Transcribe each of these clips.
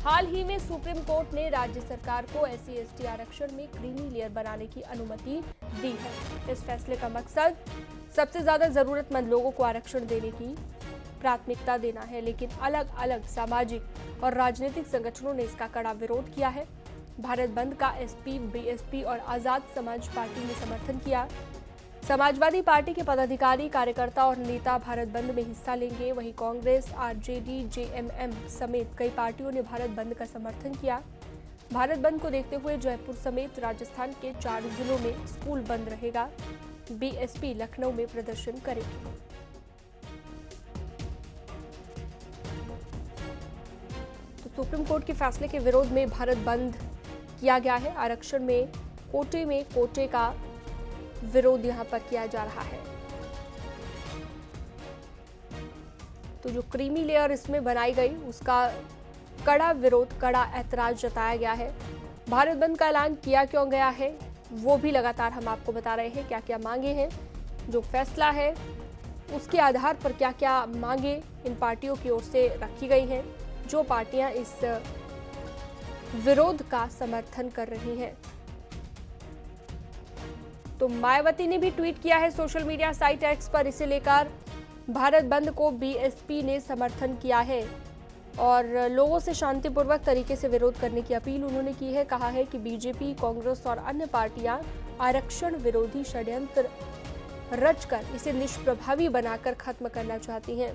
हाल ही में supreme court ने राज्य सरकार को SC/ST आरक्षण में क्रीमी लेयर बनाने की अनुमति दी है। इस फैसले का मकसद सबसे ज्यादा जरूरतमंद लोगों को आरक्षण देने की प्राथमिकता देना है, लेकिन अलग अलग सामाजिक और राजनीतिक संगठनों ने इसका कड़ा विरोध किया है। भारत बंद का SP, BSP और आजाद समाज पार्टी ने समर्थन किया। समाजवादी पार्टी के पदाधिकारी, कार्यकर्ता और नेता भारत बंद में हिस्सा लेंगे। वहीं कांग्रेस, RJD, JMM समेत कई पार्टियों ने भारत बंद का समर्थन किया। भारत बंद को देखते हुए जयपुर समेत राजस्थान के 4 जिलों में स्कूल बंद रहेगा। BSP लखनऊ में प्रदर्शन करेगी। तो सुप्रीम कोर्ट के फैसले के विरोध में भारत बंद किया गया है। आरक्षण में कोटे का विरोध यहां पर किया जा रहा है। तो जो क्रीमी लेयर इसमें बनाई गई उसका कड़ा विरोध, कड़ा ऐतराज जताया गया है। भारत बंद का ऐलान किया क्यों गया है वो भी लगातार हम आपको बता रहे हैं। क्या क्या मांगे हैं, जो फैसला है उसके आधार पर क्या क्या मांगे इन पार्टियों की ओर से रखी गई हैं, जो पार्टियां इस विरोध का समर्थन कर रही हैं। तो मायावती ने भी ट्वीट किया है सोशल मीडिया साइट X पर। इसे लेकर भारत बंद को BSP ने समर्थन किया है और लोगों से शांतिपूर्वक तरीके से विरोध करने की अपील उन्होंने की है। कहा है कि BJP, कांग्रेस और अन्य पार्टियां आरक्षण विरोधी षड्यंत्र रचकर इसे निष्प्रभावी बनाकर खत्म करना चाहती हैं।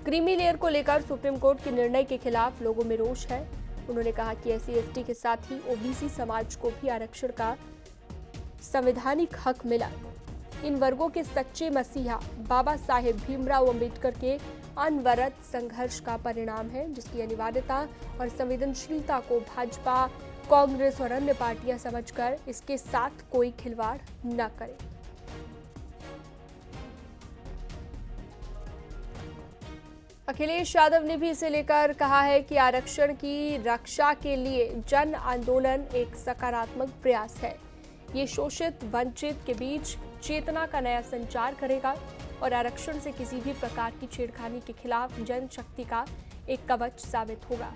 क्रीमी लेयर को लेकर सुप्रीम कोर्ट के निर्णय के खिलाफ लोगों में रोष है। उन्होंने कहा कि SC/ST के साथ ही OBC समाज को भी आरक्षण का संवैधानिक हक मिला। इन वर्गों के सच्चे मसीहा बाबा साहेब भीमराव अंबेडकर के अनवरत संघर्ष का परिणाम है, जिसकी अनिवार्यता और संवेदनशीलता को भाजपा, कांग्रेस और अन्य पार्टियां समझकर इसके साथ कोई खिलवाड़ न करें। अखिलेश यादव ने भी इसे लेकर कहा है कि आरक्षण की रक्षा के लिए जन आंदोलन एक सकारात्मक प्रयास है। ये शोषित वंचित के बीच चेतना का नया संचार करेगा और आरक्षण से किसी भी प्रकार की छेड़खानी के खिलाफ जनशक्ति का एक कवच साबित होगा।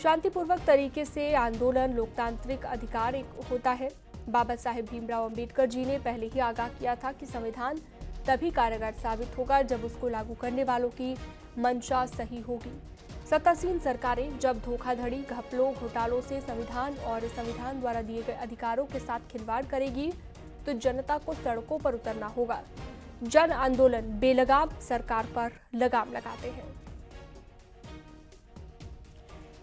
शांतिपूर्वक तरीके से आंदोलन लोकतांत्रिक अधिकार एक होता है। बाबा साहेब भीमराव अंबेडकर जी ने पहले ही आगाह किया था कि संविधान तभी कारगर साबित होगा जब उसको लागू करने वालों की मंशा सही होगी। सत्तासीन सरकारें जब धोखाधड़ी, घपलों, घोटालों से संविधान और संविधान द्वारा दिए गए अधिकारों के साथ खिलवाड़ करेगी तो जनता को सड़कों पर उतरना होगा। जन आंदोलन बेलगाम सरकार पर लगाम लगाते हैं।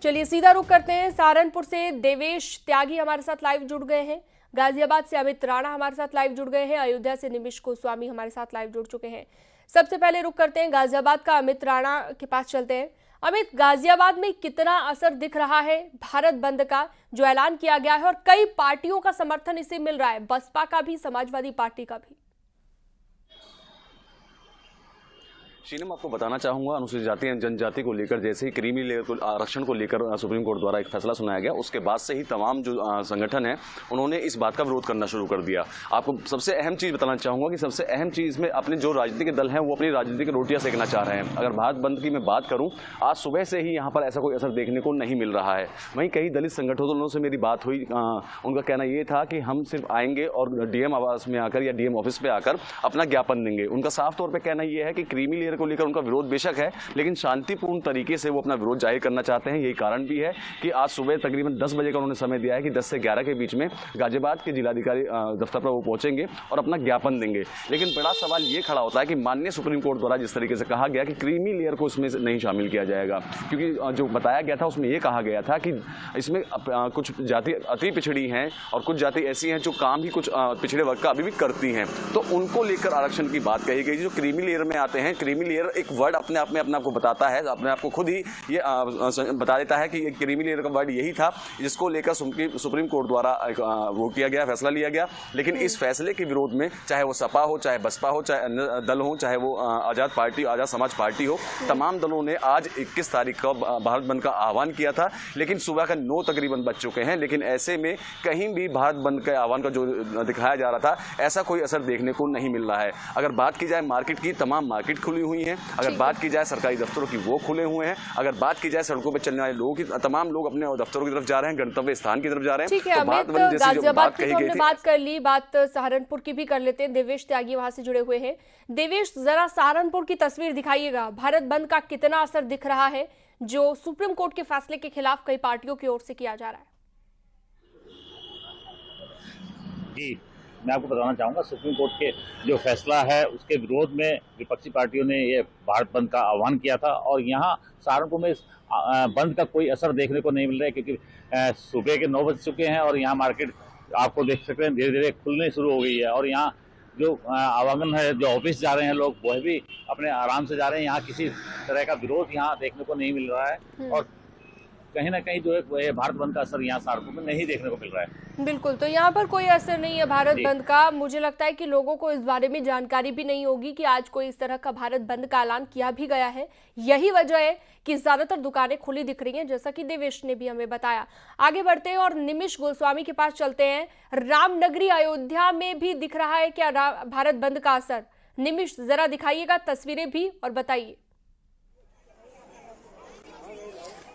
चलिए सीधा रुख करते हैं। सहारनपुर से देवेश त्यागी हमारे साथ लाइव जुड़ गए हैं। गाजियाबाद से अमित राणा हमारे साथ लाइव जुड़ गए हैं। अयोध्या से निमिष गोस्वामी हमारे साथ लाइव जुड़ चुके हैं। सबसे पहले रुख करते हैं गाजियाबाद का, अमित राणा के पास चलते हैं। अमित, गाजियाबाद में कितना असर दिख रहा है भारत बंद का जो ऐलान किया गया है और कई पार्टियों का समर्थन इसे मिल रहा है, बसपा का भी, समाजवादी पार्टी का भी? शीनम, आपको बताना चाहूंगा, अनुसूचित जाति एवं जनजाति को लेकर जैसे ही क्रीमी लेयर को आरक्षण को लेकर सुप्रीम कोर्ट द्वारा एक फैसला सुनाया गया, उसके बाद से ही तमाम जो संगठन है उन्होंने इस बात का विरोध करना शुरू कर दिया। आपको सबसे अहम चीज बताना चाहूंगा कि सबसे अहम चीज में अपने जो राजनीतिक दल हैं वो अपनी राजनीतिक रोटियां सेकना चाह रहे हैं। अगर भारत बंद की मैं बात करूं, आज सुबह से ही यहाँ पर ऐसा कोई असर देखने को नहीं मिल रहा है। वहीं कई दलित संगठनों से मेरी बात हुई, उनका कहना ये था कि हम सिर्फ आएंगे और DM आवास में आकर या DM ऑफिस पे आकर अपना ज्ञापन देंगे। उनका साफ तौर पर कहना यह है कि क्रीमी लेयर को लेकर उनका विरोध बेशक है, लेकिन शांतिपूर्ण तरीके से वो अपना विरोध जाहिर करना चाहते हैं। यही कारण भी है कि आज सुबह तकरीबन 10 बजे का उन्होंने समय दिया है कि 10 से 11 के बीच में गाजियाबाद के जिलाधिकारी दफ्तर पर वो पहुंचेंगे और अपना ज्ञापन देंगे। लेकिन बड़ा सवाल ये खड़ा होता है कि माननीय सुप्रीम कोर्ट द्वारा जिस तरीके से कहा गया कि क्रीमी लेयर को इसमें नहीं शामिल किया जाएगा, क्योंकि जो बताया गया था उसमें यह कहा गया था कि इसमें कुछ जाति अति पिछड़ी हैं और कुछ जाति ऐसी हैं जो काम ही कुछ पिछड़े वर्ग का अभी भी करती हैं, तो उनको लेकर आरक्षण की बात कही गई। जो क्रीमी लेयर में आते हैं, क्रीमी लेयर एक वर्ड अपने आप में अपने आपको बताता है, अपने आप को खुद ही ये बता देता है कि क्रीमी लेयर का वर्ड यही था जिसको लेकर सुप्रीम कोर्ट द्वारा वो किया गया, फैसला लिया गया। लेकिन इस फैसले के विरोध में चाहे वो सपा हो, चाहे बसपा हो, चाहे अन्य दल हो, चाहे वो आजाद पार्टी, आजाद समाज पार्टी हो, तमाम दलों ने आज 21 तारीख को भारत बंद का आह्वान किया था। लेकिन सुबह का 9 तकरीबन बज चुके हैं, लेकिन ऐसे में कहीं भी भारत बंद के आह्वान का जो दिखाया जा रहा था ऐसा कोई असर देखने को नहीं मिल रहा है। अगर बात की जाए मार्केट की, तमाम मार्केट खुली हुई हुई हैं। अगर बात की जाए सरकारी दफ्तरों की, वो खुले हुए हैं। अगर बात की जाए सड़कों पर चलने वाले लोगों की, तमाम लोग अपने दफ्तरों की तरफ जा रहे हैं, गंतव्य स्थान की तरफ जा रहे हैं। ठीक है अमित, गाजियाबाद की तो हमने बात कर ली, बात सहारनपुर की भी कर लेते हैं। देवेश त्यागी वहां से जुड़े हुए हैं। देवेश, जरा सहारनपुर की तस्वीर दिखाइएगा। भारत बंद का कितना असर दिख रहा है जो सुप्रीम कोर्ट के फैसले के खिलाफ कई पार्टियों की ओर से किया जा रहा है? जी, मैं आपको बताना चाहूँगा, सुप्रीम कोर्ट के जो फैसला है उसके विरोध में विपक्षी पार्टियों ने ये भारत बंद का आह्वान किया था। और यहाँ सहारनपुर में बंद का कोई असर देखने को नहीं मिल रहा है, क्योंकि सुबह के 9 बज चुके हैं और यहाँ मार्केट आपको देख सकते हैं धीरे धीरे खुलने शुरू हो गई है। और यहाँ जो आवागमन है, जो ऑफिस जा रहे हैं लोग, वह भी अपने आराम से जा रहे हैं। यहाँ किसी तरह का विरोध यहाँ देखने को नहीं मिल रहा है। और कहीं ना कहीं जो है भारत बंद का असर यहाँ सहारनपुर में नहीं देखने को मिल रहा है। बिल्कुल, तो यहाँ पर कोई असर नहीं है भारत बंद का। मुझे लगता है कि लोगों को इस बारे में जानकारी भी नहीं होगी कि आज कोई इस तरह का भारत बंद का ऐलान किया भी गया है। यही वजह है कि ज्यादातर दुकानें खुली दिख रही हैं, जैसा कि देवेश ने भी हमें बताया। आगे बढ़ते हैं और निमिष गोस्वामी के पास चलते हैं। रामनगरी अयोध्या में भी दिख रहा है क्या भारत बंद का असर? निमिष, जरा दिखाइएगा तस्वीरें भी और बताइए।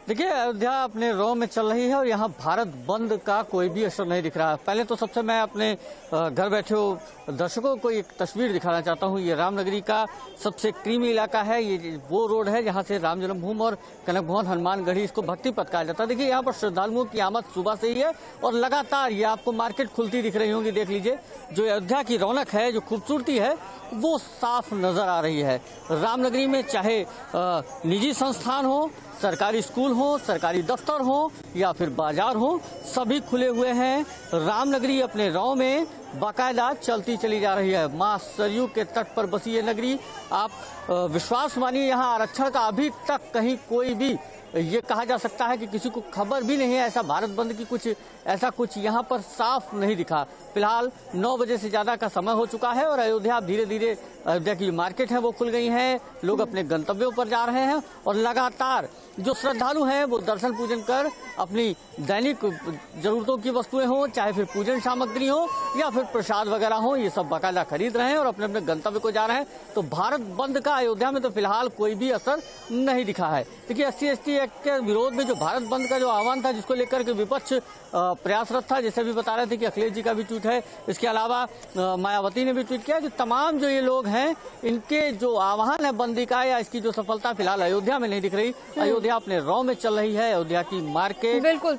देखिए, अयोध्या अपने रॉ में चल रही है और यहाँ भारत बंद का कोई भी असर नहीं दिख रहा है। पहले तो सबसे मैं अपने घर बैठे हो दर्शकों को एक तस्वीर दिखाना चाहता हूँ। ये रामनगरी का सबसे क्रीमी इलाका है। ये वो रोड है जहाँ से राम जन्मभूमि और कनक भवन हनुमानगढ़ी, इसको भक्ति पथ कहा जाता है। देखिए, यहाँ पर श्रद्धालुओं की आमद सुबह से ही है और लगातार ये आपको मार्केट खुलती दिख रही होंगी। देख लीजिए, जो अयोध्या की रौनक है, जो खूबसूरती है, वो साफ नजर आ रही है। रामनगरी में चाहे निजी संस्थान हो, सरकारी स्कूल हो, सरकारी दफ्तर हो या फिर बाजार हो, सभी खुले हुए हैं। रामनगरी अपने रॉ में बाकायदा चलती चली जा रही है। मां सरयू के तट पर बसी ये नगरी, आप विश्वास मानिए, यहाँ आरक्षण का अभी तक कहीं कोई भी ये कहा जा सकता है कि किसी को खबर भी नहीं है ऐसा भारत बंद की ऐसा कुछ यहाँ पर साफ नहीं दिखा। फिलहाल 9 बजे से ज्यादा का समय हो चुका है और अयोध्या धीरे धीरे, अयोध्या की मार्केट है वो खुल गई है। लोग अपने गंतव्यों पर जा रहे हैं और लगातार जो श्रद्धालु हैं वो दर्शन पूजन कर अपनी दैनिक जरूरतों की वस्तुएं हो, चाहे फिर पूजन सामग्री हो या फिर प्रसाद वगैरह हो, ये सब बाकायदा खरीद रहे हैं और अपने अपने गंतव्य को जा रहे हैं। तो भारत बंद का अयोध्या में तो फिलहाल कोई भी असर नहीं दिखा है। देखिए, SC/ST एक्ट के विरोध में जो भारत बंद का जो आह्वान था, जिसको लेकर के विपक्ष प्रयासरत था, जैसे भी बता रहे थे कि अखिलेश जी का भी ट्वीट है, इसके अलावा मायावती ने भी ट्वीट किया कि तमाम जो ये लोग हैं, इनके जो आह्वान है बंदी का या इसकी जो सफलता फिलहाल अयोध्या में नहीं दिख रही। अयोध्या अपने रॉ में चल रही है। अयोध्या की मार्केट बिल्कुल।